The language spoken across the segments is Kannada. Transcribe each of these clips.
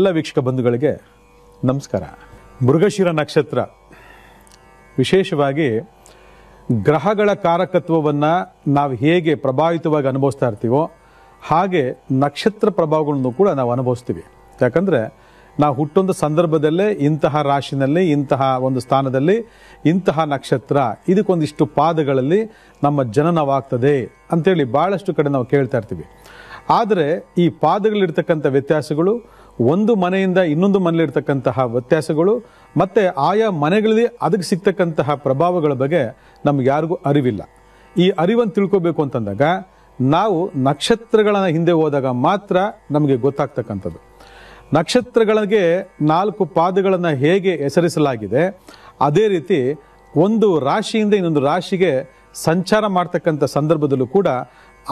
ಎಲ್ಲ ವೀಕ್ಷಕ ಬಂಧುಗಳಿಗೆ ನಮಸ್ಕಾರ. ಮೃಗಶಿರ ನಕ್ಷತ್ರ ವಿಶೇಷವಾಗಿ ಗ್ರಹಗಳ ಕಾರಕತ್ವವನ್ನು ನಾವು ಹೇಗೆ ಪ್ರಭಾವಿತವಾಗಿ ಅನುಭವಿಸ್ತಾ ಇರ್ತೀವೋ ಹಾಗೆ ನಕ್ಷತ್ರ ಪ್ರಭಾವಗಳನ್ನು ಕೂಡ ನಾವು ಅನುಭವಿಸ್ತೀವಿ. ಯಾಕಂದರೆ ನಾವು ಹುಟ್ಟೊಂದು ಸಂದರ್ಭದಲ್ಲೇ ಇಂತಹ ರಾಶಿನಲ್ಲಿ, ಇಂತಹ ಒಂದು ಸ್ಥಾನದಲ್ಲಿ, ಇಂತಹ ನಕ್ಷತ್ರ, ಇದಕ್ಕೊಂದಿಷ್ಟು ಪಾದಗಳಲ್ಲಿ ನಮ್ಮ ಜನನವಾಗ್ತದೆ ಅಂತೇಳಿ ಭಾಳಷ್ಟು ಕಡೆ ನಾವು ಕೇಳ್ತಾ ಇರ್ತೀವಿ. ಆದರೆ ಈ ಪಾದಗಳಿರ್ತಕ್ಕಂಥ ವ್ಯತ್ಯಾಸಗಳು, ಒಂದು ಮನೆಯಿಂದ ಇನ್ನೊಂದು ಮನೆಯಲ್ಲಿರ್ತಕ್ಕಂತಹ ವ್ಯತ್ಯಾಸಗಳು ಮತ್ತು ಆಯಾ ಮನೆಗಳಲ್ಲಿ ಅದಕ್ಕೆ ಸಿಗ್ತಕ್ಕಂತಹ ಪ್ರಭಾವಗಳ ಬಗ್ಗೆ ನಮ್ಗೆ ಯಾರಿಗೂ ಅರಿವಿಲ್ಲ. ಈ ಅರಿವನ್ನು ತಿಳ್ಕೋಬೇಕು ಅಂತಂದಾಗ ನಾವು ನಕ್ಷತ್ರಗಳ ಹಿಂದೆ ಹೋದಾಗ ಮಾತ್ರ ನಮಗೆ ಗೊತ್ತಾಗ್ತಕ್ಕಂಥದ್ದು. ನಕ್ಷತ್ರಗಳಿಗೆ 4 ಪಾದಗಳನ್ನು ಹೇಗೆ ಹೆಸರಿಸಲಾಗಿದೆ, ಅದೇ ರೀತಿ ಒಂದು ರಾಶಿಯಿಂದ ಇನ್ನೊಂದು ರಾಶಿಗೆ ಸಂಚಾರ ಮಾಡ್ತಕ್ಕಂಥ ಸಂದರ್ಭದಲ್ಲೂ ಕೂಡ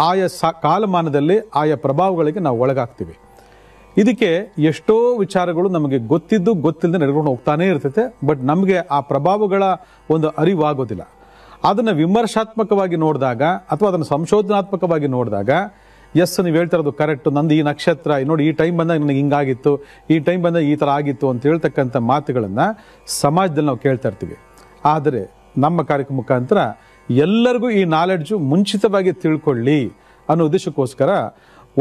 ಆಯಾ ಕಾಲಮಾನದಲ್ಲಿ ಆಯಾ ಪ್ರಭಾವಗಳಿಗೆ ನಾವು ಒಳಗಾಗ್ತೀವಿ. ಇದಕ್ಕೆ ಎಷ್ಟೋ ವಿಚಾರಗಳು ನಮಗೆ ಗೊತ್ತಿಲ್ಲದೆ ನಡ್ಕೊಂಡು ಹೋಗ್ತಾನೇ ಇರ್ತೈತೆ. ಬಟ್ ನಮಗೆ ಆ ಪ್ರಭಾವಗಳ ಒಂದು ಅರಿವಾಗೋದಿಲ್ಲ. ಅದನ್ನು ವಿಮರ್ಶಾತ್ಮಕವಾಗಿ ನೋಡಿದಾಗ ಅಥವಾ ಅದನ್ನು ಸಂಶೋಧನಾತ್ಮಕವಾಗಿ ನೋಡಿದಾಗ ಎಸ್, ನೀವು ಹೇಳ್ತಾ ಇರೋದು ಕರೆಕ್ಟು, ನಂದು ಈ ನಕ್ಷತ್ರ ನೋಡಿ, ಈ ಟೈಮ್ ಬಂದಾಗ ನನಗೆ ಹಿಂಗಾಗಿತ್ತು, ಈ ಟೈಮ್ ಬಂದಾಗ ಈ ಥರ ಆಗಿತ್ತು ಅಂತ ಹೇಳ್ತಕ್ಕಂಥ ಮಾತುಗಳನ್ನು ಸಮಾಜದಲ್ಲಿ ನಾವು ಕೇಳ್ತಾ ಇರ್ತೀವಿ. ಆದರೆ ನಮ್ಮ ಕಾರ್ಯಕ್ರಮ ಮುಖಾಂತರ ಎಲ್ಲರಿಗೂ ಈ ನಾಲೆಡ್ಜು ಮುಂಚಿತವಾಗಿ ತಿಳ್ಕೊಳ್ಳಿ ಅನ್ನೋ ಉದ್ದೇಶಕ್ಕೋಸ್ಕರ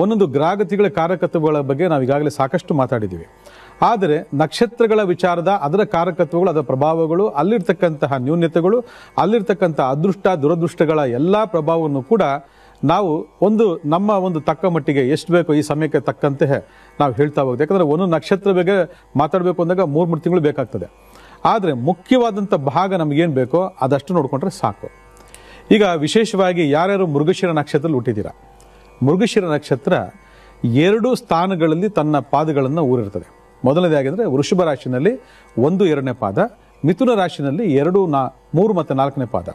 ಒಂದೊಂದು ಗ್ರಹಗತಿಗಳ ಕಾರಕತ್ವಗಳ ಬಗ್ಗೆ ನಾವು ಈಗಾಗಲೇ ಸಾಕಷ್ಟು ಮಾತಾಡಿದ್ದೀವಿ. ಆದರೆ ನಕ್ಷತ್ರಗಳ ವಿಚಾರದ ಅದರ ಕಾರಕತ್ವಗಳು, ಅದರ ಪ್ರಭಾವಗಳು, ಅಲ್ಲಿರ್ತಕ್ಕಂತಹ ನ್ಯೂನ್ಯತೆಗಳು, ಅಲ್ಲಿರ್ತಕ್ಕಂಥ ಅದೃಷ್ಟ ದುರದೃಷ್ಟಗಳ ಎಲ್ಲ ಪ್ರಭಾವವನ್ನು ಕೂಡ ನಾವು ನಮ್ಮ ಒಂದು ತಕ್ಕ ಮಟ್ಟಿಗೆ ಎಷ್ಟು ಬೇಕೋ ಈ ಸಮಯಕ್ಕೆ ತಕ್ಕಂತೆ ನಾವು ಹೇಳ್ತಾ ಹೋಗ್ತೀವಿ. ಯಾಕಂದರೆ ಒಂದು ನಕ್ಷತ್ರ ಬಗ್ಗೆ ಮಾತಾಡಬೇಕು ಅಂದಾಗ 3 ತಿಂಗಳು ಬೇಕಾಗ್ತದೆ. ಆದರೆ ಮುಖ್ಯವಾದಂಥ ಭಾಗ ನಮಗೇನು ಬೇಕೋ ಅದಷ್ಟು ನೋಡಿಕೊಂಡ್ರೆ ಸಾಕು. ಈಗ ವಿಶೇಷವಾಗಿ ಯಾರ್ಯಾರು ಮೃಗಶಿರ ನಕ್ಷತ್ರದಲ್ಲಿ ಹುಟ್ಟಿದ್ದೀರಾ, ಮೃಗಶಿರ ನಕ್ಷತ್ರ 2 ಸ್ಥಾನಗಳಲ್ಲಿ ತನ್ನ ಪಾದಗಳನ್ನು ಊರಿರ್ತದೆ. ಮೊದಲನೇದಾಗಿದ್ದರೆ ವೃಷಭ ರಾಶಿನಲ್ಲಿ 1, 2ನೇ ಪಾದ, ಮಿಥುನ ರಾಶಿನಲ್ಲಿ 2, 3 ಮತ್ತು 4ನೇ ಪಾದ.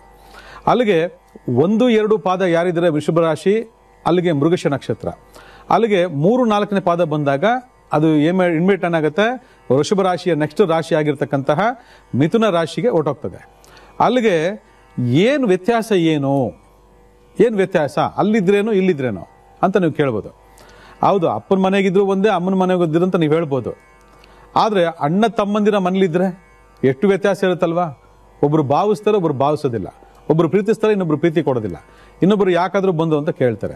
ಅಲ್ಲಿಗೆ 1, 2 ಪಾದ ಯಾರಿದ್ದಾರೆ ವೃಷಭ ರಾಶಿ, ಅಲ್ಲಿಗೆ ಮೃಗಶಿರ ನಕ್ಷತ್ರ. ಅಲ್ಲಿಗೆ 3, 4ನೇ ಪಾದ ಬಂದಾಗ ಅದು ಇನ್ಮೇಟ್ ಏನಾಗುತ್ತೆ, ವೃಷಭ ರಾಶಿಯ ನೆಕ್ಸ್ಟ್ ರಾಶಿ ಆಗಿರ್ತಕ್ಕಂತಹ ಮಿಥುನ ರಾಶಿಗೆ ಹೊರಟೋಗ್ತದೆ. ಅಲ್ಲಿಗೆ ಏನು ವ್ಯತ್ಯಾಸ, ಏನು ವ್ಯತ್ಯಾಸ, ಅಲ್ಲಿದ್ರೇನೋ ಇಲ್ಲಿದ್ರೇನೋ ಅಂತ ನೀವು ಕೇಳ್ಬೋದು. ಹೌದು, ಅಪ್ಪನ ಮನೆಗಿದ್ರು ಒಂದೇ, ಅಮ್ಮನ ಮನೆಗಿದ್ರು ಅಂತ ನೀವು ಹೇಳ್ಬೋದು. ಆದರೆ ಅಣ್ಣ ತಮ್ಮಂದಿರ ಮನೇಲಿದ್ರೆ ಎಷ್ಟು ವ್ಯತ್ಯಾಸ ಇರುತ್ತಲ್ವಾ. ಒಬ್ರು ಭಾವಿಸ್ತಾರೆ, ಒಬ್ರು ಭಾವಿಸೋದಿಲ್ಲ. ಒಬ್ರು ಪ್ರೀತಿಸ್ತಾರೆ, ಇನ್ನೊಬ್ರು ಪ್ರೀತಿ ಕೊಡೋದಿಲ್ಲ. ಇನ್ನೊಬ್ರು ಯಾಕಾದ್ರೂ ಬಂದು ಅಂತ ಕೇಳ್ತಾರೆ.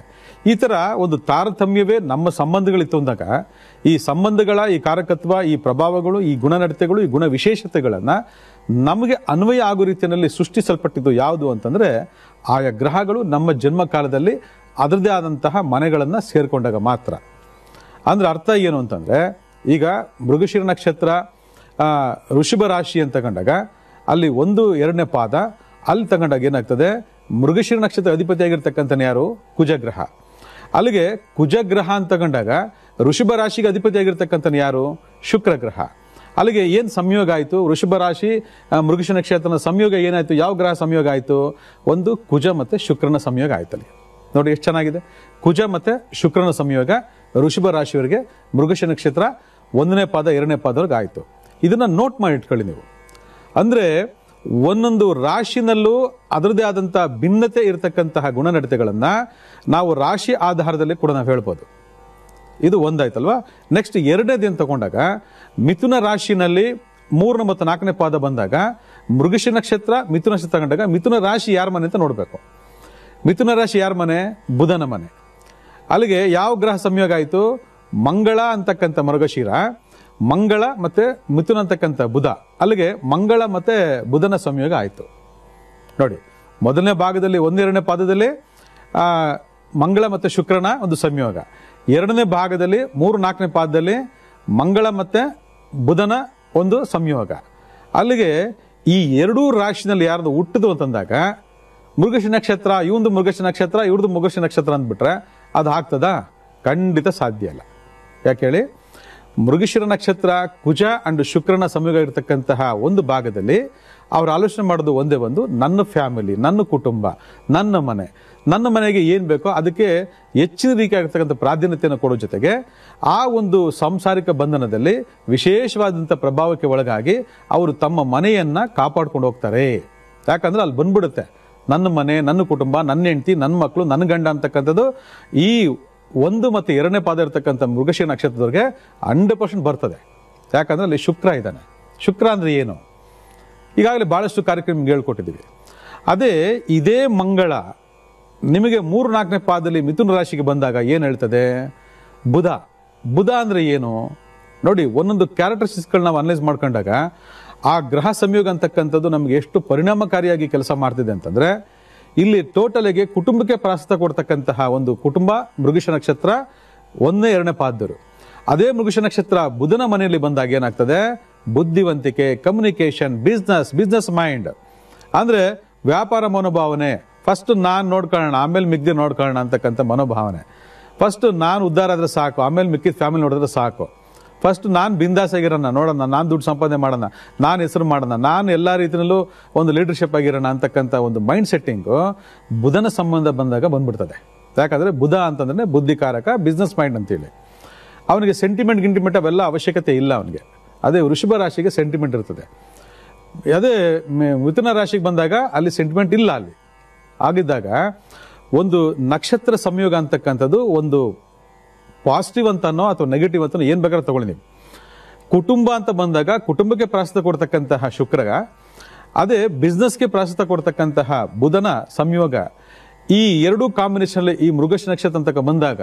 ಈ ಥರ ಒಂದು ತಾರತಮ್ಯವೇ ನಮ್ಮ ಸಂಬಂಧಗಳಿತ್ತು ಅಂದಾಗ ಈ ಸಂಬಂಧಗಳ ಈ ಕಾರಕತ್ವ, ಈ ಪ್ರಭಾವಗಳು, ಈ ಗುಣನಡತೆಗಳು, ಈ ಗುಣ ವಿಶೇಷತೆಗಳನ್ನು ನಮಗೆ ಅನ್ವಯ ಆಗೋ ರೀತಿಯಲ್ಲಿ ಸೃಷ್ಟಿಸಲ್ಪಟ್ಟಿದ್ದು ಯಾವುದು ಅಂತಂದರೆ ಆಯಾ ಗ್ರಹಗಳು ನಮ್ಮ ಜನ್ಮ ಕಾಲದಲ್ಲಿ ಅದರದೇ ಆದಂತಹ ಮನೆಗಳನ್ನು ಸೇರಿಕೊಂಡಾಗ ಮಾತ್ರ. ಅಂದರೆ ಅರ್ಥ ಏನು ಅಂತಂದರೆ, ಈಗ ಮೃಗಶಿರ ನಕ್ಷತ್ರ ವೃಷಭ ರಾಶಿ ಅಂತ ತಗೊಂಡಾಗ ಅಲ್ಲಿ 1, 2ನೇ ಪಾದ ಅಲ್ಲಿ ತಗೊಂಡಾಗ ಏನಾಗ್ತದೆ, ಮೃಗಶಿರ ನಕ್ಷತ್ರ ಅಧಿಪತಿಯಾಗಿರ್ತಕ್ಕಂಥ ಯಾರು, ಕುಜಗ್ರಹ. ಅಲ್ಲಿಗೆ ಕುಜಗ್ರಹ ಅಂತ ತಗೊಂಡಾಗ ವೃಷಭ ರಾಶಿಗೆ ಅಧಿಪತಿಯಾಗಿರ್ತಕ್ಕಂಥ ಯಾರು, ಶುಕ್ರಗ್ರಹ. ಅಲ್ಲಿಗೆ ಏನು ಸಂಯೋಗ ಆಯಿತು, ವೃಷಭ ರಾಶಿ ಮೃಗಶಿರ ನಕ್ಷತ್ರನ ಸಂಯೋಗ ಏನಾಯಿತು, ಯಾವ ಗ್ರಹ ಸಂಯೋಗ ಆಯಿತು, ಒಂದು ಕುಜ ಮತ್ತು ಶುಕ್ರನ ಸಂಯೋಗ ಆಯ್ತಲ್ಲಿ. ನೋಡಿ ಎಷ್ಟು ಚೆನ್ನಾಗಿದೆ. ಕುಜ ಮತ್ತು ಶುಕ್ರನ ಸಂಯೋಗ ವೃಷಭ ರಾಶಿಯವರಿಗೆ ಮೃಗಶಿರ ನಕ್ಷತ್ರ 1ನೇ ಪಾದ 2ನೇ ಪಾದವರೆಗೆ ಆಯಿತು. ಇದನ್ನು ನೋಟ್ ಮಾಡಿ ಇಟ್ಕೊಳ್ಳಿ ನೀವು. ಅಂದರೆ ಒಂದೊಂದು ರಾಶಿನಲ್ಲೂ ಅದರದೇ ಆದಂಥ ಭಿನ್ನತೆ ಇರತಕ್ಕಂತಹ ಗುಣನಡತೆಗಳನ್ನು ನಾವು ರಾಶಿ ಆಧಾರದಲ್ಲಿ ಕೂಡ ನಾವು ಹೇಳ್ಬೋದು. ಇದು ಒಂದಾಯ್ತಲ್ವಾ. ನೆಕ್ಸ್ಟ್ 2ನೇದು ಅಂತ ತಗೊಂಡಾಗ ಮಿಥುನ ರಾಶಿನಲ್ಲಿ 3 ಮತ್ತು 4ನೇ ಪಾದ ಬಂದಾಗ ಮೃಗಶಿರ ನಕ್ಷತ್ರ ಮಿಥುನ ನಕ್ಷತ್ರ ತಗೊಂಡಾಗ ಮಿಥುನ ರಾಶಿ ಯಾರ ಮನೆ ಅಂತ ನೋಡಬೇಕು. ಮಿಥುನ ರಾಶಿ ಯಾರ ಮನೆ, ಬುಧನ ಮನೆ. ಅಲ್ಲಿಗೆ ಯಾವ ಗ್ರಹ ಸಂಯೋಗ ಆಯಿತು, ಮಂಗಳ ಅಂತಕ್ಕಂಥ ಮೃಗಶಿರ, ಮಂಗಳ ಮತ್ತು ಮಿಥುನ ಅಂತಕ್ಕಂಥ ಬುಧ. ಅಲ್ಲಿಗೆ ಮಂಗಳ ಮತ್ತು ಬುಧನ ಸಂಯೋಗ ಆಯಿತು. ನೋಡಿ, ಮೊದಲನೇ ಭಾಗದಲ್ಲಿ 1, 2ನೇ ಪಾದದಲ್ಲಿ ಮಂಗಳ ಮತ್ತು ಶುಕ್ರನ ಒಂದು ಸಂಯೋಗ, 2ನೇ ಭಾಗದಲ್ಲಿ 3, 4ನೇ ಪಾದದಲ್ಲಿ ಮಂಗಳ ಮತ್ತು ಬುಧನ ಒಂದು ಸಂಯೋಗ. ಅಲ್ಲಿಗೆ ಈ 2 ರಾಶಿನಲ್ಲಿ ಯಾರ್ದು ಹುಟ್ಟಿದು ಅಂತಂದಾಗ ಮೃಗಶಿರ ನಕ್ಷತ್ರ, ಇವಂದು ಮೃಗಶಿರ ನಕ್ಷತ್ರ, ಇವ್ರದ್ದು ಮೃಗಶಿರ ನಕ್ಷತ್ರ ಅಂದ್ಬಿಟ್ರೆ ಅದು ಆಗ್ತದಾ? ಖಂಡಿತ ಸಾಧ್ಯ ಇಲ್ಲ. ಯಾಕೆ ಹೇಳಿ, ಮೃಗಶಿರ ನಕ್ಷತ್ರ ಕುಜ ಅಂಡ್ ಶುಕ್ರನ ಸಂಯೋಗ ಇರತಕ್ಕಂತಹ ಒಂದು ಭಾಗದಲ್ಲಿ ಅವ್ರು ಆಲೋಚನೆ ಮಾಡೋದು ಒಂದೇ ಒಂದು, ನನ್ನ ಫ್ಯಾಮಿಲಿ, ನನ್ನ ಕುಟುಂಬ, ನನ್ನ ಮನೆಗೆ ಏನು ಬೇಕೋ ಅದಕ್ಕೆ ಹೆಚ್ಚಿನ ರೀತಿಯಾಗಿರ್ತಕ್ಕಂಥ ಪ್ರಾಧಾನ್ಯತೆಯನ್ನು ಕೊಡೋ ಜೊತೆಗೆ ಆ ಒಂದು ಸಾಂಸಾರಿಕ ಬಂಧನದಲ್ಲಿ ವಿಶೇಷವಾದಂಥ ಪ್ರಭಾವಕ್ಕೆ ಒಳಗಾಗಿ ಅವರು ತಮ್ಮ ಮನೆಯನ್ನು ಕಾಪಾಡ್ಕೊಂಡು ಹೋಗ್ತಾರೆ. ಯಾಕಂದ್ರೆ ಅಲ್ಲಿ ಬಂದ್ಬಿಡುತ್ತೆ ನನ್ನ ಮನೆ, ನನ್ನ ಕುಟುಂಬ, ನನ್ನ ಹೆಂಡತಿ, ನನ್ನ ಮಕ್ಕಳು, ನನ್ನ ಗಂಡ ಅಂತಕ್ಕಂಥದ್ದು ಈ ಒಂದು ಮತ್ತು ಎರಡನೇ ಪಾದ ಇರತಕ್ಕಂಥ ಮೃಗಶಿರ ನಕ್ಷತ್ರದವ್ರಿಗೆ 100% ಬರ್ತದೆ. ಯಾಕಂದ್ರೆ ಅಲ್ಲಿ ಶುಕ್ರ ಇದ್ದಾನೆ. ಶುಕ್ರ ಅಂದ್ರೆ ಏನು, ಈಗಾಗಲೇ ಬಹಳಷ್ಟು ಕಾರ್ಯಕ್ರಮ ಹೇಳ್ಕೊಟ್ಟಿದ್ದೀವಿ. ಅದೇ ಇದೇ ಮಂಗಳ ನಿಮಗೆ 3-4ನೇ ಪಾದದಲ್ಲಿ ಮಿಥುನ ರಾಶಿಗೆ ಬಂದಾಗ ಏನು ಹೇಳ್ತದೆ, ಬುಧ. ಬುಧ ಅಂದ್ರೆ ಏನು ನೋಡಿ, ಒಂದೊಂದು ಕ್ಯಾರೆಕ್ಟರಿಸ್ಟಿಕ್ಸ್ಗಳು ನಾವು ಅನಲೈಸ್ ಮಾಡ್ಕೊಂಡಾಗ ಆ ಗ್ರಹ ಸಂಯೋಗ ಅಂತಕ್ಕಂಥದ್ದು ನಮಗೆ ಎಷ್ಟು ಪರಿಣಾಮಕಾರಿಯಾಗಿ ಕೆಲಸ ಮಾಡ್ತಿದೆ ಅಂತಂದ್ರೆ, ಇಲ್ಲಿ ಟೋಟಲಿಗೆ ಕುಟುಂಬಕ್ಕೆ ಪ್ರಾಶಸ್ತ್ಯ ಕೊಡ್ತಕ್ಕಂತಹ ಒಂದು ಕುಟುಂಬ ಮೃಗಶಿರ ನಕ್ಷತ್ರ 1-2ನೇ ಪಾದದರು. ಅದೇ ಮೃಗಶಿರ ನಕ್ಷತ್ರ ಬುಧನ ಮನೆಯಲ್ಲಿ ಬಂದಾಗ ಏನಾಗ್ತದೆ, ಬುದ್ಧಿವಂತಿಕೆ, ಕಮ್ಯುನಿಕೇಶನ್, ಬಿಸ್ನೆಸ್ ಮೈಂಡ್, ಅಂದ್ರೆ ವ್ಯಾಪಾರ ಮನೋಭಾವನೆ. ಫಸ್ಟ್ ನಾನು ನೋಡ್ಕೊಳ್ಳೋಣ, ಆಮೇಲೆ ಮಿಕ್ಕಿದ ನೋಡ್ಕೊಳ್ಳೋಣ ಅಂತಕ್ಕಂಥ ಮನೋಭಾವನೆ. ಫಸ್ಟ್ ನಾನು ಉದ್ಧಾರ ಆದ್ರೆ ಸಾಕು, ಆಮೇಲೆ ಮಿಕ್ಕಿದ ಫ್ಯಾಮಿಲಿ ನೋಡಿದ್ರೆ ಸಾಕು. ಫಸ್ಟ್ ನಾನು ಬಿಂದಾಸ್ ಆಗಿರೋಣ, ನೋಡೋಣ, ನಾನು ದುಡ್ಡು ಸಂಪಾದನೆ ಮಾಡೋಣ, ನಾನು ಹೆಸರು ಮಾಡೋಣ, ನಾನು ಎಲ್ಲ ರೀತಿಯಲ್ಲೂ ಒಂದು ಲೀಡರ್ಶಿಪ್ ಆಗಿರೋಣ ಅಂತಕ್ಕಂಥ ಒಂದು ಮೈಂಡ್ ಸೆಟ್ಟಿಂಗು ಬುಧನ ಸಂಬಂಧ ಬಂದಾಗ ಬಂದ್ಬಿಡ್ತದೆ. ಯಾಕಂದ್ರೆ ಬುಧ ಅಂತಂದ್ರೆ ಬುದ್ಧಿಕಾರಕ, ಬಿಸ್ನೆಸ್ ಮೈಂಡ್ ಅಂತೇಳಿ. ಅವನಿಗೆ ಗಿಂಟಿಮೆಂಟ್ ಅವೆಲ್ಲ ಅವಶ್ಯಕತೆ ಇಲ್ಲ ಅವನಿಗೆ. ಅದೇ ವೃಷಭ ರಾಶಿಗೆ ಸೆಂಟಿಮೆಂಟ್ ಇರ್ತದೆ. ಅದೇ ಮಿಥುನ ರಾಶಿಗೆ ಬಂದಾಗ ಅಲ್ಲಿ ಸೆಂಟಿಮೆಂಟ್ ಇಲ್ಲ. ಅಲ್ಲಿ ಆಗಿದ್ದಾಗ ಒಂದು ನಕ್ಷತ್ರ ಸಂಯೋಗ ಅಂತಕ್ಕಂಥದ್ದು ಒಂದು ಪಾಸಿಟಿವ್ ಅಂತನೋ ಅಥವಾ ನೆಗೆಟಿವ್ ಅಂತನೋ ಏನ್ ಬೇಕಾದ್ರೆ ತಗೊಳ್ಳಿ ನೀವು. ಕುಟುಂಬ ಅಂತ ಬಂದಾಗ ಕುಟುಂಬಕ್ಕೆ ಪ್ರಾಶಸ್ತ್ಯ ಕೊಡ್ತಕ್ಕಂತಹ ಶುಕ್ರ, ಅದೇ ಬಿಸ್ನೆಸ್ಗೆ ಪ್ರಾಶಸ್ತ್ಯ ಕೊಡ್ತಕ್ಕಂತಹ ಬುಧನ ಸಂಯೋಗ, ಈ ಎರಡೂ ಕಾಂಬಿನೇಷನ್ ಈ ಮೃಗಶಿರ ನಕ್ಷತ್ರ ಅಂತ ಬಂದಾಗ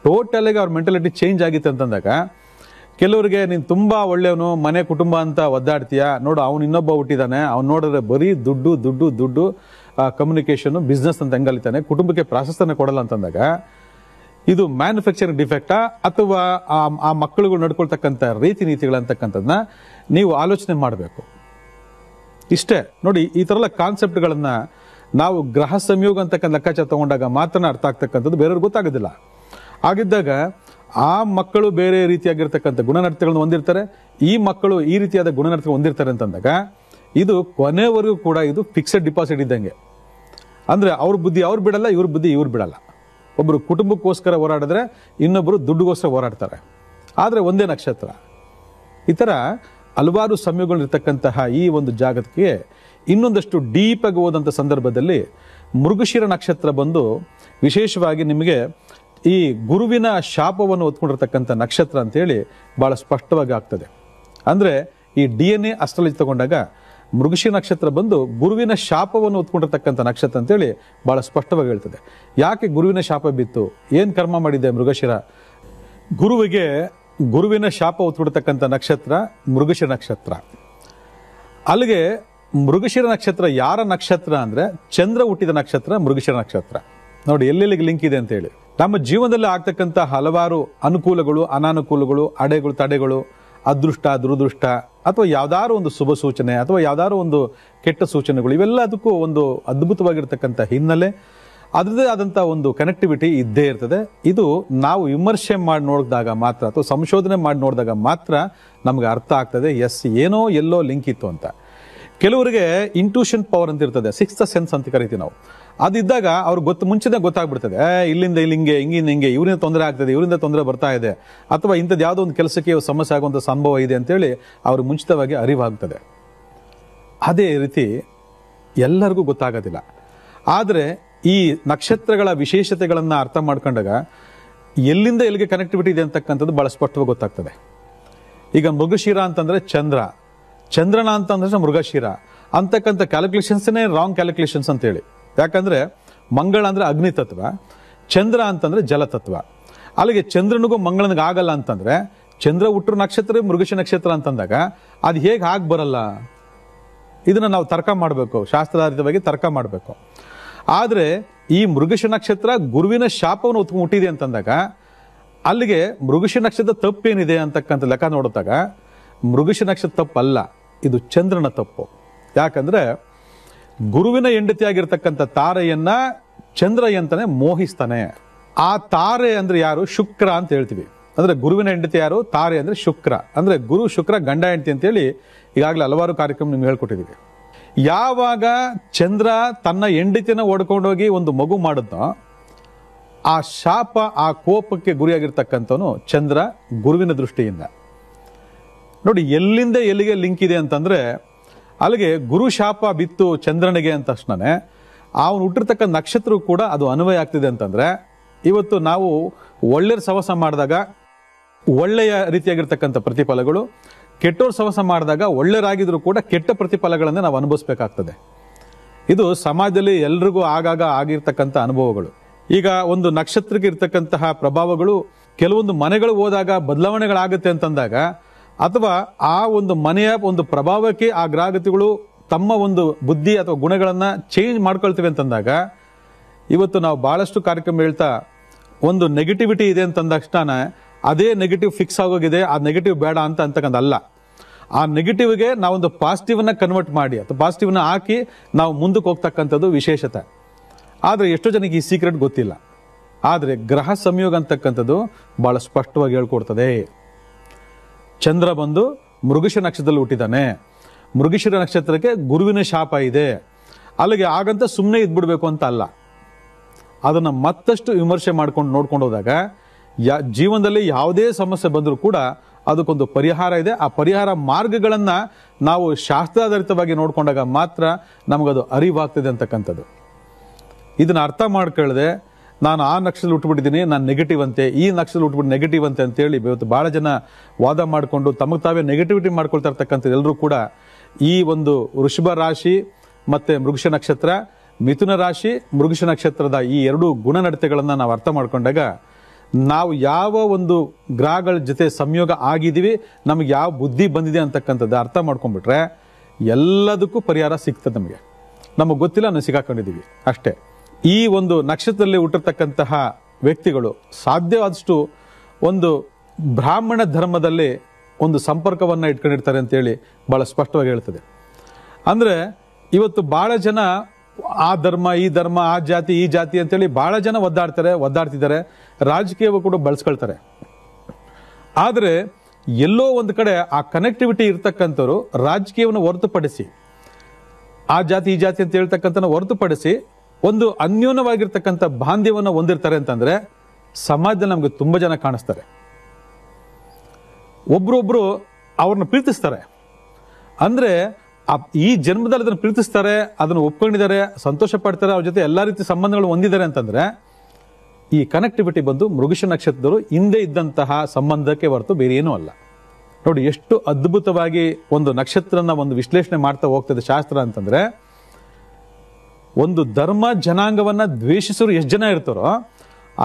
ಟೋಟಲ್ ಆಗಿ ಅವ್ರ ಮೆಂಟಾಲಿಟಿ ಚೇಂಜ್ ಆಗಿತ್ತು ಅಂತಂದಾಗ, ಕೆಲವರಿಗೆ ನೀನು ತುಂಬಾ ಒಳ್ಳೆಯವನು, ಮನೆ ಕುಟುಂಬ ಅಂತ ಒದ್ದಾಡ್ತೀಯ, ನೋಡು ಅವ್ನು ಇನ್ನೊಬ್ಬ ಹುಟ್ಟಿದಾನೆ, ಅವ್ನು ನೋಡಿದ್ರೆ ಬರೀ ದುಡ್ಡು ಕಮ್ಯುನಿಕೇಶನ್, ಬಿಸ್ನೆಸ್ ಅಂತ ಹೆಂಗಲಿತಾನೆ, ಕುಟುಂಬಕ್ಕೆ ಪ್ರಾಶಸ್ತ್ಯನ ಕೊಡಲ್ಲ ಅಂತಂದಾಗ ಇದು ಮ್ಯಾನುಫ್ಯಾಕ್ಚರಿಂಗ್ ಡಿಫೆಕ್ಟಾ ಅಥವಾ ಆ ಮಕ್ಕಳುಗಳು ನಡ್ಕೊಳ್ತಕ್ಕಂಥ ರೀತಿ ನೀತಿಗಳಂತಕ್ಕಂಥದ್ದನ್ನ ನೀವು ಆಲೋಚನೆ ಮಾಡಬೇಕು. ಇಷ್ಟೇ ನೋಡಿ, ಈ ತರ ಕಾನ್ಸೆಪ್ಟ್ಗಳನ್ನ ನಾವು ಗ್ರಹ ಸಂಯೋಗ ಅಂತಕ್ಕಂಥ ಲೆಕ್ಕಾಚಾರ ತಗೊಂಡಾಗ ಮಾತ್ರ ಅರ್ಥ ಆಗ್ತಕ್ಕಂಥದ್ದು, ಬೇರೆಯವ್ರಿಗೆ ಗೊತ್ತಾಗೋದಿಲ್ಲ. ಆಗಿದ್ದಾಗ ಆ ಮಕ್ಕಳು ಬೇರೆ ರೀತಿಯಾಗಿರ್ತಕ್ಕಂಥ ಗುಣನಡತೆಗಳನ್ನು ಹೊಂದಿರ್ತಾರೆ, ಈ ಮಕ್ಕಳು ಈ ರೀತಿಯಾದ ಗುಣನಡತೆ ಹೊಂದಿರ್ತಾರೆ ಅಂತಂದಾಗ ಇದು ಕೊನೆವರೆಗೂ ಕೂಡ ಇದು ಫಿಕ್ಸೆಡ್ ಡಿಪಾಸಿಟ್ ಇದ್ದಂಗೆ. ಅಂದ್ರೆ ಅವ್ರ ಬುದ್ಧಿ ಅವ್ರು ಬಿಡಲ್ಲ, ಇವ್ರ ಬುದ್ಧಿ ಇವ್ರು ಬಿಡಲ್ಲ. ಒಬ್ರು ಕುಟುಂಬಕ್ಕೋಸ್ಕರ ಹೋರಾಡಿದ್ರೆ ಇನ್ನೊಬ್ರು ದುಡ್ಡುಗೋಸ್ಕರ ಹೋರಾಡ್ತಾರೆ, ಆದ್ರೆ ಒಂದೇ ನಕ್ಷತ್ರ. ಈ ತರ ಹಲವಾರು ಸಂಯೋಗಗಳಿರ್ತಕ್ಕಂತಹ ಈ ಒಂದು ಜಾಗಕ್ಕೆ ಇನ್ನೊಂದಷ್ಟು ಡೀಪ್ ಆಗಿ ಹೋದಂಥ ಸಂದರ್ಭದಲ್ಲಿ ಮೃಗಶಿರ ನಕ್ಷತ್ರ ಬಂದು ವಿಶೇಷವಾಗಿ ನಿಮಗೆ ಈ ಗುರುವಿನ ಶಾಪವನ್ನು ಹೊತ್ಕೊಂಡಿರ್ತಕ್ಕಂಥ ನಕ್ಷತ್ರ ಅಂತೇಳಿ ಬಹಳ ಸ್ಪಷ್ಟವಾಗಿ ಆಗ್ತದೆ. ಅಂದ್ರೆ ಈ DNA ಅಸ್ಟ್ರಾಲಜಿ ತಗೊಂಡಾಗ ಮೃಗಶಿರ ನಕ್ಷತ್ರ ಬಂದು ಗುರುವಿನ ಶಾಪವನ್ನು ಹೊತ್ಕೊಂಡಿರ್ತಕ್ಕಂಥ ನಕ್ಷತ್ರ ಅಂತೇಳಿ ಬಹಳ ಸ್ಪಷ್ಟವಾಗಿ ಹೇಳ್ತದೆ. ಯಾಕೆ ಗುರುವಿನ ಶಾಪ ಬಿತ್ತು, ಏನ್ ಕರ್ಮ ಮಾಡಿದೆ ಮೃಗಶಿರ? ಗುರುವಿನ ಶಾಪ ಹೊತ್ಕೊಂಡಿರ್ತಕ್ಕಂಥ ನಕ್ಷತ್ರ ಮೃಗಶಿರ ನಕ್ಷತ್ರ. ಅಲ್ಲಿಗೆ ಮೃಗಶಿರ ನಕ್ಷತ್ರ ಯಾರ ನಕ್ಷತ್ರ ಅಂದ್ರೆ ಚಂದ್ರ ಹುಟ್ಟಿದ ನಕ್ಷತ್ರ ಮೃಗಶಿರ ನಕ್ಷತ್ರ. ನೋಡಿ ಎಲ್ಲೆಲ್ಲಿಗೆ ಲಿಂಕ್ ಇದೆ ಅಂತ ಹೇಳಿ. ನಮ್ಮ ಜೀವನದಲ್ಲಿ ಆಗ್ತಕ್ಕಂಥ ಹಲವಾರು ಅನುಕೂಲಗಳು, ಅನಾನುಕೂಲಗಳು, ಅಡೆಗಳು, ತಡೆಗಳು, ಅದೃಷ್ಟ, ದುರದೃಷ್ಟ, ಅಥವಾ ಯಾವ್ದಾದ್ರು ಒಂದು ಶುಭ ಸೂಚನೆ ಅಥವಾ ಯಾವ್ದಾದ್ರು ಒಂದು ಕೆಟ್ಟ ಸೂಚನೆಗಳು, ಇವೆಲ್ಲದಕ್ಕೂ ಒಂದು ಅದ್ಭುತವಾಗಿರ್ತಕ್ಕಂಥ ಹಿನ್ನೆಲೆ, ಅದರದೇ ಆದಂಥ ಒಂದು ಕನೆಕ್ಟಿವಿಟಿ ಇದ್ದೇ ಇರ್ತದೆ. ಇದು ನಾವು ವಿಮರ್ಶೆ ಮಾಡಿ ನೋಡಿದಾಗ ಮಾತ್ರ ಅಥವಾ ಸಂಶೋಧನೆ ಮಾಡಿ ನೋಡಿದಾಗ ಮಾತ್ರ ನಮ್ಗೆ ಅರ್ಥ ಆಗ್ತದೆ, ಎಸ್ ಏನೋ ಎಲ್ಲೋ ಲಿಂಕ್ ಇತ್ತು ಅಂತ. ಕೆಲವರಿಗೆ ಇಂಟ್ಯೂಷನ್ ಪವರ್ ಅಂತ ಇರ್ತದೆ, ಸಿಕ್ಸ್ತ್ ಸೆನ್ಸ್ ಅಂತ ಕರಿತೀವಿ ನಾವು. ಅದಿದ್ದಾಗ ಅವ್ರಿಗೆ ಮುಂಚೆನೇ ಗೊತ್ತಾಗ್ಬಿಡ್ತದೆ, ಇಲ್ಲಿಂದ ಇಲ್ಲಿ ಹಿಂಗೆ ಇವರಿಂದ ತೊಂದರೆ ಆಗ್ತದೆ, ಇವರಿಂದ ತೊಂದರೆ ಬರ್ತಾ ಇದೆ, ಅಥವಾ ಇಂಥದ್ದು ಯಾವುದೋ ಒಂದು ಕೆಲಸಕ್ಕೆ ಸಮಸ್ಯೆ ಆಗುವಂಥ ಸಂಭವ ಇದೆ ಅಂತೇಳಿ ಅವ್ರಿಗೆ ಮುಂಚಿತವಾಗಿ ಅರಿವಾಗ್ತದೆ. ಅದೇ ರೀತಿ ಎಲ್ಲರಿಗೂ ಗೊತ್ತಾಗೋದಿಲ್ಲ. ಆದರೆ ಈ ನಕ್ಷತ್ರಗಳ ವಿಶೇಷತೆಗಳನ್ನು ಅರ್ಥ ಮಾಡ್ಕೊಂಡಾಗ ಎಲ್ಲಿಂದ ಎಲ್ಲಿಗೆ ಕನೆಕ್ಟಿವಿಟಿ ಇದೆ ಅಂತಕ್ಕಂಥದ್ದು ಬಹಳ ಸ್ಪಷ್ಟವಾಗಿ ಗೊತ್ತಾಗ್ತದೆ. ಈಗ ಮೃಗಶಿರ ಅಂತಂದ್ರೆ ಚಂದ್ರನ ಅಂತಂದ್ರೆ ಮೃಗಶಿರ ಅಂತಕ್ಕಂಥ ಕ್ಯಾಲ್ಕುಲೇಷನ್ಸ್ನೇ ರಾಂಗ್ ಕ್ಯಾಲ್ಕುಲೇಷನ್ಸ್ ಅಂತೇಳಿ. ಯಾಕಂದ್ರೆ ಮಂಗಳ ಅಂದ್ರೆ ಅಗ್ನಿ ತತ್ವ, ಚಂದ್ರ ಅಂತಂದ್ರೆ ಜಲತತ್ವ. ಅಲ್ಲಿಗೆ ಚಂದ್ರನಿಗೂ ಮಂಗಳನಿಗೆ ಆಗಲ್ಲ ಅಂತಂದ್ರೆ, ಚಂದ್ರ ಹುಟ್ಟರ ನಕ್ಷತ್ರ ಮೃಗಶಿರ ನಕ್ಷತ್ರ ಅಂತಂದಾಗ ಅದು ಹೇಗೆ ಆಗಿ ಬರಲ್ಲ? ಇದನ್ನ ನಾವು ತರ್ಕ ಮಾಡಬೇಕು, ಶಾಸ್ತ್ರಾಧಾರಿತವಾಗಿ ತರ್ಕ ಮಾಡಬೇಕು. ಆದ್ರೆ ಈ ಮೃಗಶಿರ ನಕ್ಷತ್ರ ಗುರುವಿನ ಶಾಪವನ್ನು ಹುಟ್ಟಿದೆ ಅಂತಂದಾಗ ಅಲ್ಲಿಗೆ ಮೃಗಶಿರ ನಕ್ಷತ್ರ ತಪ್ಪೇನಿದೆ ಅಂತಕ್ಕಂಥ ಲೆಕ್ಕ ನೋಡಿದಾಗ ಮೃಗಶಿರ ನಕ್ಷತ್ರ ತಪ್ಪಲ್ಲ, ಇದು ಚಂದ್ರನ ತಪ್ಪು. ಯಾಕಂದ್ರೆ ಗುರುವಿನ ಹೆಂಡತಿಯಾಗಿರ್ತಕ್ಕಂಥ ತಾರೆಯನ್ನ ಚಂದ್ರ ಅಂತಾನೆ ಮೋಹಿಸ್ತಾನೆ. ಆ ತಾರೆ ಅಂದ್ರೆ ಯಾರು? ಶುಕ್ರ ಅಂತ ಹೇಳ್ತೀವಿ. ಅಂದ್ರೆ ಗುರುವಿನ ಹೆಂಡತಿ ಯಾರು? ತಾರೆ ಅಂದ್ರೆ ಶುಕ್ರ. ಅಂದ್ರೆ ಗುರು ಶುಕ್ರ ಗಂಡ ಹೆಂಡತಿ ಅಂತೇಳಿ ಈಗಾಗಲೇ ಹಲವಾರು ಕಾರ್ಯಕ್ರಮ ನಿಮ್ಗೆ ಹೇಳ್ಕೊಟ್ಟಿದೀವಿ. ಯಾವಾಗ ಚಂದ್ರ ತನ್ನ ಹೆಂಡತಿನ ಓಡ್ಕೊಂಡೋಗಿ ಒಂದು ಮಗು ಮಾಡಿದ್ನೋ, ಆ ಶಾಪ, ಆ ಕೋಪಕ್ಕೆ ಗುರಿಯಾಗಿರ್ತಕ್ಕಂಥವನು ಚಂದ್ರ ಗುರುವಿನ ದೃಷ್ಟಿಯಿಂದ. ನೋಡಿ ಎಲ್ಲಿಂದ ಎಲ್ಲಿಗೆ ಲಿಂಕ್ ಇದೆ ಅಂತಂದ್ರೆ, ಅಲ್ಲಿಗೆ ಗುರು ಶಾಪ ಬಿತ್ತು ಚಂದ್ರನಿಗೆ ಅಂತ ತಕ್ಷಣನೇ ಅವನು ಹುಟ್ಟಿರ್ತಕ್ಕ ನಕ್ಷತ್ರ ಕೂಡ ಅದು ಅನ್ವಯ ಆಗ್ತಿದೆ ಅಂತಂದ್ರೆ ಇವತ್ತು ನಾವು ಒಳ್ಳೆಯ ಸಹವಾಸ ಮಾಡಿದಾಗ ಒಳ್ಳೆಯ ರೀತಿಯಾಗಿರ್ತಕ್ಕಂಥ ಪ್ರತಿಫಲಗಳು, ಕೆಟ್ಟೋರ್ ಸಹವಾಸ ಮಾಡಿದಾಗ ಒಳ್ಳೆಯರಾಗಿದ್ರು ಕೂಡ ಕೆಟ್ಟ ಪ್ರತಿಫಲಗಳನ್ನು ನಾವು ಅನುಭವಿಸಬೇಕಾಗ್ತದೆ. ಇದು ಸಮಾಜದಲ್ಲಿ ಎಲ್ರಿಗೂ ಆಗಾಗ ಆಗಿರ್ತಕ್ಕಂಥ ಅನುಭವಗಳು. ಈಗ ಒಂದು ನಕ್ಷತ್ರಕ್ಕೆ ಇರ್ತಕ್ಕಂತಹ ಪ್ರಭಾವಗಳು ಕೆಲವೊಂದು ಮನೆಗಳು ಹೋದಾಗ ಬದಲಾವಣೆಗಳಾಗುತ್ತೆ ಅಂತಂದಾಗ, ಅಥವಾ ಆ ಒಂದು ಮನೆಯ ಒಂದು ಪ್ರಭಾವಕ್ಕೆ ಆ ಗ್ರಹಗತಿಗಳು ತಮ್ಮ ಒಂದು ಬುದ್ಧಿ ಅಥವಾ ಗುಣಗಳನ್ನು ಚೇಂಜ್ ಮಾಡ್ಕೊಳ್ತೇವೆ ಅಂತಂದಾಗ, ಇವತ್ತು ನಾವು ಬಹಳಷ್ಟು ಕಾರ್ಯಕ್ರಮ ಹೇಳ್ತಾ ಒಂದು ನೆಗೆಟಿವಿಟಿ ಇದೆ ಅಂತಂದ ತಕ್ಷಣ ಅದೇ ನೆಗೆಟಿವ್ ಫಿಕ್ಸ್ ಆಗೋಗಿದೆ, ಆ ನೆಗೆಟಿವ್ ಬೇಡ ಅಂತಕ್ಕಂಥಲ್ಲ. ಆ ನೆಗೆಟಿವ್ಗೆ ನಾವೊಂದು ಪಾಸಿಟಿವ್ನ ಕನ್ವರ್ಟ್ ಮಾಡಿ ಅಥವಾ ಪಾಸಿಟಿವ್ನ ಹಾಕಿ ನಾವು ಮುಂದಕ್ಕೆ ಹೋಗ್ತಕ್ಕಂಥದ್ದು ವಿಶೇಷತೆ. ಆದರೆ ಎಷ್ಟೋ ಜನಕ್ಕೆ ಈ ಸೀಕ್ರೆಟ್ ಗೊತ್ತಿಲ್ಲ. ಆದರೆ ಗ್ರಹ ಸಂಯೋಗ ಅಂತಕ್ಕಂಥದ್ದು ಬಹಳ ಸ್ಪಷ್ಟವಾಗಿ ಹೇಳ್ಕೊಡ್ತದೆ. ಚಂದ್ರ ಬಂದು ಮೃಗಶಿರ ನಕ್ಷತ್ರದಲ್ಲಿ ಹುಟ್ಟಿದ್ದಾನೆ, ಮೃಗಶಿರ ನಕ್ಷತ್ರಕ್ಕೆ ಗುರುವಿನ ಶಾಪ ಇದೆ, ಅಲ್ಲಿಗೆ ಆಗಂತ ಸುಮ್ಮನೆ ಇದ್ಬಿಡ್ಬೇಕು ಅಂತ ಅಲ್ಲ. ಅದನ್ನು ಮತ್ತಷ್ಟು ವಿಮರ್ಶೆ ಮಾಡ್ಕೊಂಡು ನೋಡ್ಕೊಂಡು ಹೋದಾಗ ಜೀವನದಲ್ಲಿ ಯಾವುದೇ ಸಮಸ್ಯೆ ಬಂದರೂ ಕೂಡ ಅದಕ್ಕೊಂದು ಪರಿಹಾರ ಇದೆ. ಆ ಪರಿಹಾರ ಮಾರ್ಗಗಳನ್ನು ನಾವು ಶಾಸ್ತ್ರಾಧಾರಿತವಾಗಿ ನೋಡ್ಕೊಂಡಾಗ ಮಾತ್ರ ನಮಗದು ಅರಿವಾಗ್ತದೆ ಅಂತಕ್ಕಂಥದ್ದು. ಇದನ್ನ ಅರ್ಥ ಮಾಡ್ಕೊಳ್ಳದೆ ನಾನು ಆ ನಕ್ಷತ್ರದಲ್ಲಿ ಹುಟ್ಟುಬಿಟ್ಟಿದ್ದೀನಿ, ನಾನು ನೆಗೆಟಿವ್ ಅಂತೆ, ಈ ನಕ್ಷತ್ರದಲ್ಲಿ ಹುಟ್ಟುಬಿಟ್ಟು ನೆಗೆಟಿವ್ ಅಂತೆ ಅಂತೇಳಿ ಇವತ್ತು ಭಾಳ ಜನ ವಾದ ಮಾಡಿಕೊಂಡು ತಮಗೆ ತಾವೇ ನೆಗೆಟಿವಿಟಿ ಮಾಡ್ಕೊಳ್ತಾ ಇರ್ತಕ್ಕಂಥ ಎಲ್ಲರೂ ಕೂಡ ಈ ಒಂದು ವೃಷಭ ರಾಶಿ ಮತ್ತು ಮೃಗಶಿರ ನಕ್ಷತ್ರ, ಮಿಥುನ ರಾಶಿ, ಮೃಗಶಿರ ನಕ್ಷತ್ರದ ಈ ಎರಡು ಗುಣನಡತೆಗಳನ್ನು ನಾವು ಅರ್ಥ ಮಾಡ್ಕೊಂಡಾಗ ನಾವು ಯಾವ ಒಂದು ಗ್ರಹಗಳ ಜೊತೆ ಸಂಯೋಗ ಆಗಿದ್ದೀವಿ, ನಮಗೆ ಯಾವ ಬುದ್ಧಿ ಬಂದಿದೆ ಅಂತಕ್ಕಂಥದ್ದು ಅರ್ಥ ಮಾಡ್ಕೊಂಡ್ಬಿಟ್ರೆ ಎಲ್ಲದಕ್ಕೂ ಪರಿಹಾರ ಸಿಗ್ತದೆ. ನಮಗೆ ಗೊತ್ತಿಲ್ಲ, ನಾವು ಸಿಗಾಕೊಂಡಿದ್ದೀವಿ ಅಷ್ಟೇ. ಈ ಒಂದು ನಕ್ಷತ್ರದಲ್ಲಿ ಹುಟ್ಟಿರ್ತಕ್ಕಂತಹ ವ್ಯಕ್ತಿಗಳು ಸಾಧ್ಯವಾದಷ್ಟು ಒಂದು ಬ್ರಾಹ್ಮಣ ಧರ್ಮದಲ್ಲಿ ಒಂದು ಸಂಪರ್ಕವನ್ನು ಇಟ್ಕೊಂಡಿರ್ತಾರೆ ಅಂತೇಳಿ ಭಾಳ ಸ್ಪಷ್ಟವಾಗಿ ಹೇಳ್ತದೆ. ಅಂದರೆ ಇವತ್ತು ಭಾಳ ಜನ ಆ ಧರ್ಮ, ಈ ಧರ್ಮ, ಆ ಜಾತಿ, ಈ ಜಾತಿ ಅಂತೇಳಿ ಭಾಳ ಜನ ಒದ್ದಾಡ್ತಿದ್ದಾರೆ, ರಾಜಕೀಯವು ಕೂಡ ಬಳಸ್ಕೊಳ್ತಾರೆ. ಆದರೆ ಎಲ್ಲೋ ಒಂದು ಕಡೆ ಆ ಕನೆಕ್ಟಿವಿಟಿ ಇರ್ತಕ್ಕಂಥವ್ರು ರಾಜಕೀಯವನ್ನು ಹೊರತುಪಡಿಸಿ, ಆ ಜಾತಿ ಈ ಜಾತಿ ಅಂತ ಹೇಳ್ತಕ್ಕಂಥ ಹೊರತುಪಡಿಸಿ ಒಂದು ಅನ್ಯೋನ್ಯವಾಗಿರ್ತಕ್ಕಂಥ ಬಾಂಧವ್ಯವನ್ನು ಹೊಂದಿರ್ತಾರೆ ಅಂತಂದ್ರೆ ಸಮಾಜದಲ್ಲಿ ನಮಗೆ ತುಂಬ ಜನ ಕಾಣಿಸ್ತಾರೆ. ಒಬ್ರೊಬ್ರು ಅವ್ರನ್ನ ಪ್ರೀತಿಸ್ತಾರೆ. ಅಂದ್ರೆ ಈ ಜನ್ಮದಲ್ಲಿ ಅದನ್ನು ಪ್ರೀತಿಸ್ತಾರೆ, ಅದನ್ನು ಒಪ್ಕೊಂಡಿದ್ದಾರೆ, ಸಂತೋಷ ಪಡ್ತಾರೆ, ಅವ್ರ ಜೊತೆ ಎಲ್ಲಾ ರೀತಿ ಸಂಬಂಧಗಳು ಹೊಂದಿದ್ದಾರೆ ಅಂತಂದ್ರೆ ಈ ಕನೆಕ್ಟಿವಿಟಿ ಬಂದು ಮೃಗಶಿರ ನಕ್ಷತ್ರದವರು ಹಿಂದೆ ಇದ್ದಂತಹ ಸಂಬಂಧಕ್ಕೆ ಹೊರತು ಬೇರೆ ಏನೂ ಅಲ್ಲ. ನೋಡಿ ಎಷ್ಟು ಅದ್ಭುತವಾಗಿ ಒಂದು ನಕ್ಷತ್ರನ ಒಂದು ವಿಶ್ಲೇಷಣೆ ಮಾಡ್ತಾ ಹೋಗ್ತದೆ ಶಾಸ್ತ್ರ ಅಂತಂದ್ರೆ, ಒಂದು ಧರ್ಮ ಜನಾಂಗವನ್ನ ದ್ವೇಷಿಸೋರು ಎಷ್ಟು ಜನ ಇರ್ತಾರೋ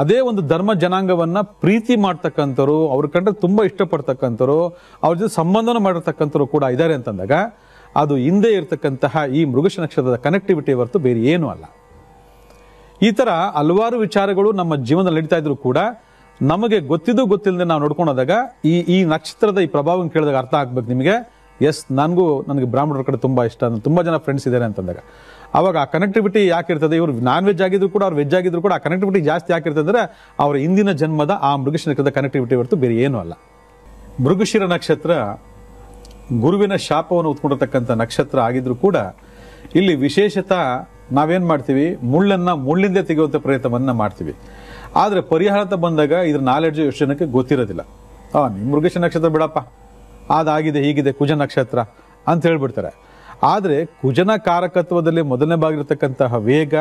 ಅದೇ ಒಂದು ಧರ್ಮ ಜನಾಂಗವನ್ನ ಪ್ರೀತಿ ಮಾಡ್ತಕ್ಕಂಥವ್ರು, ಅವ್ರ ಕಂಡ್ರೆ ತುಂಬಾ ಇಷ್ಟಪಡ್ತಕ್ಕಂಥವ್ರು, ಅವ್ರ ಜೊತೆ ಸಂಬಂಧನ ಮಾಡಿರ್ತಕ್ಕಂಥವ್ರು ಕೂಡ ಇದ್ದಾರೆ ಅಂತಂದಾಗ ಅದು ಹಿಂದೆ ಇರತಕ್ಕಂತಹ ಈ ಮೃಗಶಿರ ನಕ್ಷತ್ರದ ಕನೆಕ್ಟಿವಿಟಿ ಹೊರತು ಬೇರೆ ಏನೂ ಅಲ್ಲ. ಈ ತರ ಹಲವಾರು ವಿಚಾರಗಳು ನಮ್ಮ ಜೀವನದಲ್ಲಿ ನಡೀತಾ ಇದ್ರು ಕೂಡ ನಮಗೆ ಗೊತ್ತಿಲ್ಲದೆ ನಾವು ನೋಡ್ಕೊಂಡೋದಾಗ ಈ ನಕ್ಷತ್ರದ ಈ ಪ್ರಭಾವ ಕೇಳಿದಾಗ ಅರ್ಥ ಆಗ್ಬೇಕು ನಿಮಗೆ. ಎಸ್, ನನಗೆ ಬ್ರಾಹ್ಮಣರ ಕಡೆ ತುಂಬಾ ಇಷ್ಟ, ತುಂಬಾ ಜನ ಫ್ರೆಂಡ್ಸ್ ಇದ್ದಾರೆ ಅಂತಂದಾಗ ಅವಾಗ ಆ ಕನೆಕ್ಟಿವಿಟಿ ಯಾಕಿರ್ತದೆ? ಇವರು ನಾನ್ ವೆಜ್ ಆಗಿದ್ರು ಕೂಡ, ಅವ್ರು ವೆಜ್ ಆಗಿದ್ರು ಕೂಡ ಆ ಕನೆಕ್ಟಿವಿಟಿ ಜಾಸ್ತಿ ಯಾಕಿರ್ತದೆ ಅಂದ್ರೆ ಅವರ ಹಿಂದಿನ ಜನ್ಮದ ಆ ಮೃಗಶಿರ ನಕ್ಷತ್ರದ ಕನೆಕ್ಟಿವಿಟಿ ಹೊರತು ಬೇರೆ ಏನೂ ಅಲ್ಲ. ಮೃಗಶಿರ ನಕ್ಷತ್ರ ಗುರುವಿನ ಶಾಪವನ್ನು ಹೊತ್ಕೊಂಡಿರ್ತಕ್ಕಂಥ ನಕ್ಷತ್ರ ಆಗಿದ್ರು ಕೂಡ ಇಲ್ಲಿ ವಿಶೇಷತಾ ನಾವೇನ್ ಮಾಡ್ತೀವಿ, ಮುಳ್ಳಿಂದ ತೆಗೆಯುವಂತ ಪ್ರಯತ್ನವನ್ನ ಮಾಡ್ತೀವಿ. ಆದ್ರೆ ಪರಿಹಾರ ಅಂತ ಬಂದಾಗ ಇದ್ರ ನಾಲೆಡ್ಜ್ ಎಷ್ಟು ಜನಕ್ಕೆ ಗೊತ್ತಿರೋದಿಲ್ಲ. ನಿಮ್ ಮೃಗಶಿರ ನಕ್ಷತ್ರ ಬಿಡಪ್ಪ, ಅದಾಗಿದೆ ಹೀಗಿದೆ ಕುಜ ನಕ್ಷತ್ರ ಅಂತ ಹೇಳ್ಬಿಡ್ತಾರೆ. ಆದ್ರೆ ಕುಜನ ಕಾರಕತ್ವದಲ್ಲಿ ಮೊದಲನೇ ಭಾಗಿರ್ತಕ್ಕಂತಹ ವೇಗ,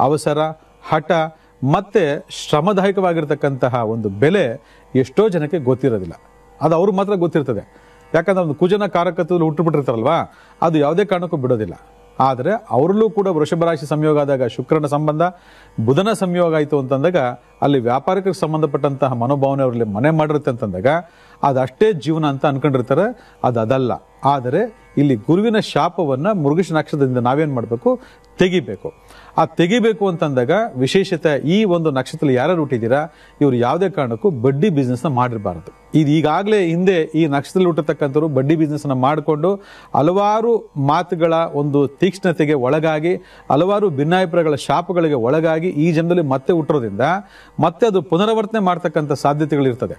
ಅವಸರ, ಹಠ ಮತ್ತೆ ಶ್ರಮದಾಯಕವಾಗಿರ್ತಕ್ಕಂತಹ ಒಂದು ಬೆಲೆ ಎಷ್ಟೋ ಜನಕ್ಕೆ ಗೊತ್ತಿರೋದಿಲ್ಲ. ಅದು ಅವ್ರಿಗೆ ಮಾತ್ರ ಗೊತ್ತಿರ್ತದೆ. ಯಾಕಂದ್ರೆ ಒಂದು ಕುಜನ ಕಾರಕತ್ವದಲ್ಲಿ ಹುಟ್ಟುಬಿಟ್ಟಿರ್ತಾರಲ್ವಾ, ಅದು ಯಾವುದೇ ಕಾರಣಕ್ಕೂ ಬಿಡೋದಿಲ್ಲ. ಆದರೆ ಅವರಲ್ಲೂ ಕೂಡ ವೃಷಭ ರಾಶಿ ಸಂಯೋಗ ಆದಾಗ, ಶುಕ್ರನ ಸಂಬಂಧ ಬುಧನ ಸಂಯೋಗ ಆಯಿತು ಅಂತಂದಾಗ ಅಲ್ಲಿ ವ್ಯಾಪಾರಕ್ಕೆ ಸಂಬಂಧಪಟ್ಟಂತಹ ಮನೋಭಾವನೆ ಅವರಲ್ಲಿ ಮನೆ ಮಾಡಿರುತ್ತೆ ಅಂತಂದಾಗ ಅದಷ್ಟೇ ಜೀವನ ಅಂತ ಅನ್ಕೊಂಡಿರ್ತಾರೆ. ಅದಲ್ಲ. ಆದರೆ ಇಲ್ಲಿ ಗುರುವಿನ ಶಾಪವನ್ನ ಮೃಗಶಿರ ನಕ್ಷತ್ರದಿಂದ ನಾವೇನ್ ಮಾಡಬೇಕು, ತೆಗಿಬೇಕು. ಆ ತೆಗಿಬೇಕು ಅಂತಂದಾಗ ವಿಶೇಷತೆ ಈ ಒಂದು ನಕ್ಷತ್ರದಲ್ಲಿ ಯಾರು ಹುಟ್ಟಿದ್ದೀರಾ ಇವರು ಯಾವುದೇ ಕಾರಣಕ್ಕೂ ಬಡ್ಡಿ ಬಿಸ್ನೆಸ್ ನ ಮಾಡಿರಬಾರದು. ಇದು ಈಗಾಗಲೇ ಹಿಂದೆ ಈ ನಕ್ಷತ್ರದಲ್ಲಿ ಹುಟ್ಟತಕ್ಕಂಥವ್ರು ಬಡ್ಡಿ ಬಿಸ್ನೆಸ್ ನ ಮಾಡಿಕೊಂಡು ಹಲವಾರು ಮಾತುಗಳ ಒಂದು ತೀಕ್ಷ್ಣತೆಗೆ ಒಳಗಾಗಿ, ಹಲವಾರು ಭಿನ್ನಾಭಿಪ್ರಾಯಗಳ ಶಾಪಗಳಿಗೆ ಒಳಗಾಗಿ ಈ ಜನ್ಮದಲ್ಲಿ ಮತ್ತೆ ಹುಟ್ಟಿರೋದ್ರಿಂದ ಮತ್ತೆ ಅದು ಪುನರಾವರ್ತನೆ ಮಾಡ್ತಕ್ಕಂಥ ಸಾಧ್ಯತೆಗಳಿರ್ತದೆ.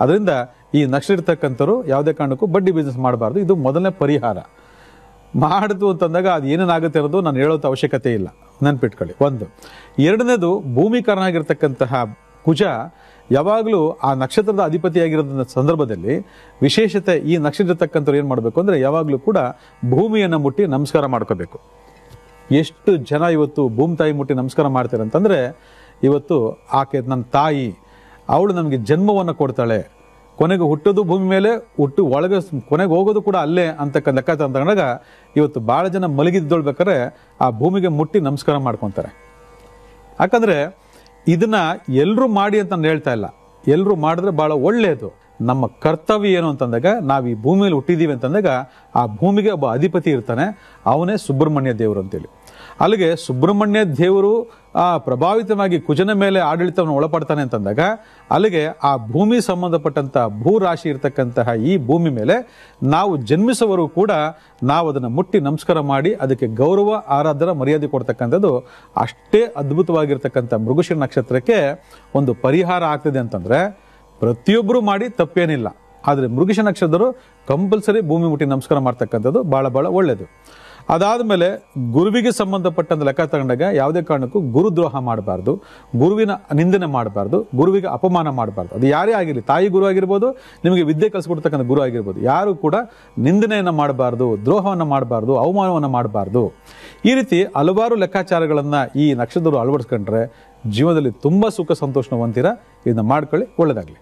ಅದರಿಂದ ಈ ನಕ್ಷತ್ರ ಇರ್ತಕ್ಕಂಥವ್ರು ಯಾವುದೇ ಕಾರಣಕ್ಕೂ ಬಡ್ಡಿ ಬಿಸ್ನೆಸ್ ಮಾಡಬಾರ್ದು. ಇದು ಮೊದಲನೇ ಪರಿಹಾರ. ಮಾಡಿತು ಅಂತಂದಾಗ ಅದು ಏನೇನಾಗುತ್ತೆ ಅನ್ನೋದು ನಾನು ಹೇಳೋದು ಅವಶ್ಯಕತೆ ಇಲ್ಲ, ನೆನ್ಪಿಟ್ಕೊಳ್ಳಿ. ಒಂದು. ಎರಡನೇದು, ಭೂಮಿಕಾರನಾಗಿರ್ತಕ್ಕಂತಹ ಕುಜ ಯಾವಾಗಲೂ ಆ ನಕ್ಷತ್ರದ ಅಧಿಪತಿಯಾಗಿರೋದ ಸಂದರ್ಭದಲ್ಲಿ ವಿಶೇಷತೆ ಈ ನಕ್ಷತ್ರ ಇರ್ತಕ್ಕಂಥವ್ರು ಏನು ಮಾಡಬೇಕು ಅಂದರೆ ಯಾವಾಗಲೂ ಕೂಡ ಭೂಮಿಯನ್ನು ಮುಟ್ಟಿ ನಮಸ್ಕಾರ ಮಾಡ್ಕೋಬೇಕು. ಎಷ್ಟು ಜನ ಇವತ್ತು ಭೂಮಿ ತಾಯಿ ಮುಟ್ಟಿ ನಮಸ್ಕಾರ ಮಾಡ್ತಾರೆ ಅಂತಂದರೆ ಇವತ್ತು ಆಕೆ ನನ್ನ ತಾಯಿ, ಅವಳು ನಮಗೆ ಜನ್ಮವನ್ನು ಕೊಡ್ತಾಳೆ, ಕೊನೆಗೆ ಹುಟ್ಟೋದು ಭೂಮಿ ಮೇಲೆ, ಹುಟ್ಟು ಒಳಗೆ ಕೊನೆಗೆ ಹೋಗೋದು ಕೂಡ ಅಲ್ಲೇ ಅಂತಕ್ಕ ಲೆಕ್ಕಾಚಾರ ತಗೊಂಡಾಗ ಇವತ್ತು ಭಾಳ ಜನ ಮಲಗಿದ್ದೊಳ್ಬೇಕಾದ್ರೆ ಆ ಭೂಮಿಗೆ ಮುಟ್ಟಿ ನಮಸ್ಕಾರ ಮಾಡ್ಕೊತಾರೆ. ಯಾಕಂದರೆ ಇದನ್ನ ಎಲ್ಲರೂ ಮಾಡಿ ಅಂತ ನಾನು ಹೇಳ್ತಾ ಇಲ್ಲ, ಎಲ್ಲರೂ ಮಾಡಿದ್ರೆ ಭಾಳ ಒಳ್ಳೆಯದು. ನಮ್ಮ ಕರ್ತವ್ಯ ಏನು ಅಂತಂದಾಗ, ನಾವು ಈ ಭೂಮಿಯಲ್ಲಿ ಹುಟ್ಟಿದ್ದೀವಿ ಅಂತಂದಾಗ ಆ ಭೂಮಿಗೆ ಒಬ್ಬ ಅಧಿಪತಿ ಇರ್ತಾನೆ, ಅವನೇ ಸುಬ್ರಹ್ಮಣ್ಯ ದೇವರು ಅಂತೇಳಿ. ಅಲ್ಲಿಗೆ ಸುಬ್ರಹ್ಮಣ್ಯ ದೇವರು ಪ್ರಭಾವಿತವಾಗಿ ಕುಜನ ಮೇಲೆ ಆಡಳಿತವನ್ನು ಒಳಪಡ್ತಾನೆ ಅಂತಂದಾಗ, ಅಲ್ಲಿಗೆ ಆ ಭೂಮಿ ಸಂಬಂಧಪಟ್ಟಂಥ ಭೂರಾಶಿ ಇರ್ತಕ್ಕಂತಹ ಈ ಭೂಮಿ ಮೇಲೆ ನಾವು ಜನ್ಮಿಸುವವರೆಗೂ ಕೂಡ ನಾವು ಅದನ್ನು ಮುಟ್ಟಿ ನಮಸ್ಕಾರ ಮಾಡಿ ಅದಕ್ಕೆ ಗೌರವ ಆರಾಧನೆ ಮರ್ಯಾದೆ ಕೊಡ್ತಕ್ಕಂಥದ್ದು ಅಷ್ಟೇ ಅದ್ಭುತವಾಗಿರ್ತಕ್ಕಂಥ ಮೃಗಶಿರ ನಕ್ಷತ್ರಕ್ಕೆ ಒಂದು ಪರಿಹಾರ ಆಗ್ತದೆ ಅಂತಂದರೆ ಪ್ರತಿಯೊಬ್ಬರು ಮಾಡಿ ತಪ್ಪೇನಿಲ್ಲ. ಆದರೆ ಮೃಗಶಿರ ನಕ್ಷತ್ರರು ಕಂಪಲ್ಸರಿ ಭೂಮಿ ಮುಟ್ಟಿ ನಮಸ್ಕಾರ ಮಾಡ್ತಕ್ಕಂಥದ್ದು ಭಾಳ ಭಾಳ ಒಳ್ಳೆಯದು. ಅದಾದಮೇಲೆ ಗುರುವಿಗೆ ಸಂಬಂಧಪಟ್ಟಂತ ಲೆಕ್ಕ ತಗೊಂಡಾಗ ಯಾವುದೇ ಕಾರಣಕ್ಕೂ ಗುರುದ್ರೋಹ ಮಾಡಬಾರ್ದು, ಗುರುವಿನ ನಿಂದನೆ ಮಾಡಬಾರ್ದು, ಗುರುವಿಗೆ ಅಪಮಾನ ಮಾಡಬಾರ್ದು. ಅದು ಯಾರೇ ಆಗಿರಲಿ, ತಾಯಿ ಗುರು ಆಗಿರ್ಬೋದು, ನಿಮಗೆ ವಿದ್ಯೆ ಕಲಿಸ್ಕೊಡ್ತಕ್ಕಂಥ ಗುರು ಆಗಿರ್ಬೋದು, ಯಾರು ಕೂಡ ನಿಂದನೆಯನ್ನು ಮಾಡಬಾರ್ದು, ದ್ರೋಹವನ್ನು ಮಾಡಬಾರ್ದು, ಅವಮಾನವನ್ನು ಮಾಡಬಾರ್ದು. ಈ ರೀತಿ ಹಲವಾರು ಲೆಕ್ಕಾಚಾರಗಳನ್ನು ಈ ನಕ್ಷತ್ರರು ಅಳವಡಿಸ್ಕೊಂಡ್ರೆ ಜೀವನದಲ್ಲಿ ತುಂಬ ಸುಖ ಸಂತೋಷ ಹೊಂತೀರ. ಇದನ್ನ ಮಾಡ್ಕೊಳ್ಳಿ, ಒಳ್ಳೆಯದಾಗಲಿ.